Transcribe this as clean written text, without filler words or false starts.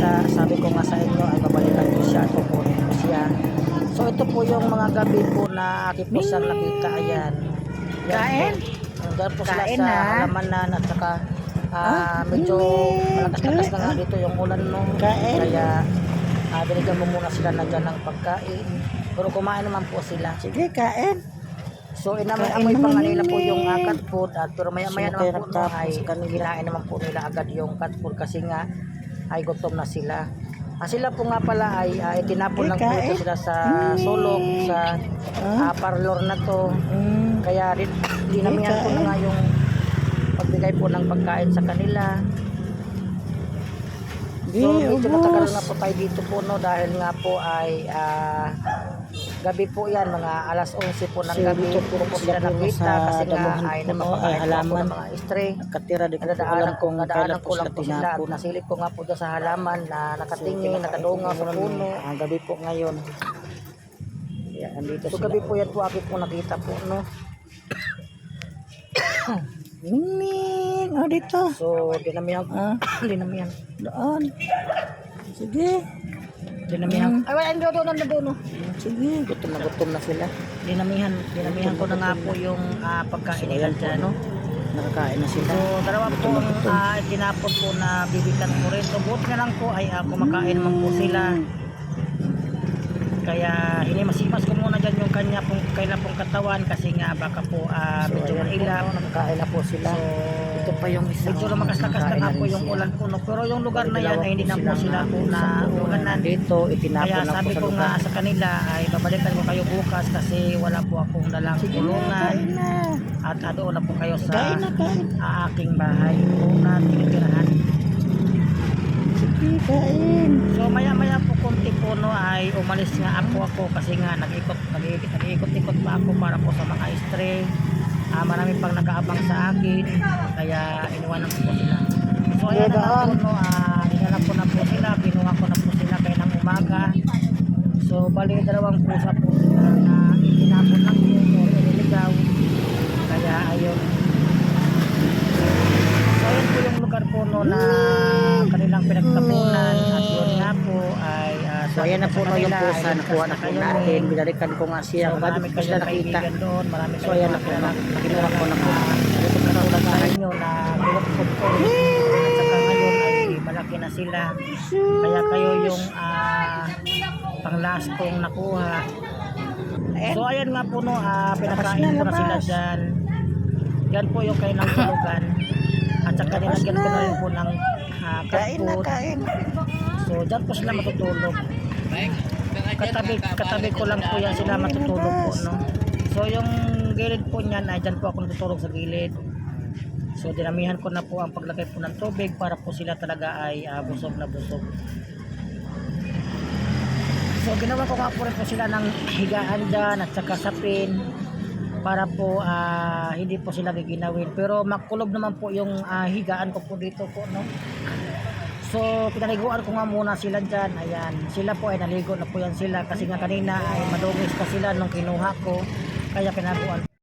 sila, sabi ko nga sa inyo ay babalikan ko siya, kukunin ko siya. So ito po yung mga gabi po na aking po siyang nakita. Ayan. Kain? Hanggang po sila Kain sa na. halamanan at saka medyo malakas-lakas na nga dito yung ulan no. Kain. Kaya binigyan mo muna sila na dyan ng pagkain. Pero kumain naman po sila. Sige, kain. So Kain inamoy pa naman kanila po yun yung eh. cat food at pero maya-maya Sino naman kayo po no, ay nagtapos? kinain naman po nila agad yung cat food kasi nga ay gutom na sila. Sila po nga pala ay tinapon lang po ito sila sa sulok sa parlor na to. Kaya dinamihan ko na nga yung pagbigay po ng pagkain sa kanila. So medyo matagal na po tayo dito po no dahil nga po ay gabi po yan, mga alas 11 po ng gabi po sila nakita kasi nga ay napapakain po ng mga stray. Nakatira di ko Nadaanan alam kung kailan po lang sila po sila at tinapon. nasilip ko nga po doon sa halaman na nakatingin, nakadungaw sa puno. Gabi po ngayon. Kaya andito So sila. gabi po yan po akin po nakita po no. Ming, dito. So dinamihan dinamihan. Doon. Sige. Dinamihan. Ay wala doon. Sige. Gutom na sila. Dinamihan ko na nga po yung pagkain nila dyan no. Nakakain na sila. So dalawa po ang tinapon po na bibitan ko rin. So buti na lang po ay kumakain naman po sila. Kaya hinimasimas ko muna dyan yung kanya pong katawan kasi nga baka po medyo mailap. Nakakain na po sila. So ito pa yung isa. medyo lumakas-lakas na nga po yung ulan po no. Pero yung lugar na yan ay hindi na po sila po na ulanan. Dito itinapon Kaya na po sabi sa ko lugar. nga sa kanila ay babalikan ko kayo bukas kasi wala po akong dalang kulungan. At doon na po kayo sa aking bahay po na tinitirahan. Kain. So maya po konti po no ay umalis nga ako kasi nga nag-ikot-ikot pa ako para po sa mga stray. Marami pang nag-aabang sa akin kaya iniwanan ko po sila. So ayan na po no, dinala ko na po sila, binuha ko na po sila kaya ng umaga. So bali dalawang pusa po sila na itinapon lang po o nililigaw. Kaya ayun. So ayun po yung lugar po no na kanilang pinagtapunan at yun nga po ay So ayan na po no yung pusa, nakuha na po natin. Binalikan ko nga siya. So marami Gabi po sila kayong nakita. kaibigan doon, marami So ayan na po no. Kinuha ko na po. katulad sa inyo na pinagpupod ko at saka ngayon ay malaki na sila kaya kayo yung pang last kong nakuha. So ayan nga po no, pinakain ko na sila dyan. Yan po yung kailang tulugan at saka nilagyan ko na rin po ng cat food. So dyan po sila matutulog. Katabi ko lang po yan sila matutulog po no. So yung gilid po niyan ay dyan po ako natutulog sa gilid. So dinamihan ko na po ang paglagay po ng tubig para po sila talaga ay busog na busog. So ginawa ko nga po rin po sila ng higaan dyan at saka sapin para po hindi po sila giginawin. Pero makulob naman po yung higaan ko po dito po no. So pinaliguan ko nga muna sila dyan. Ayan, sila po ay naligo na po yan sila kasi nga kanina ay madungis pa sila nung kinuha ko kaya pinaguan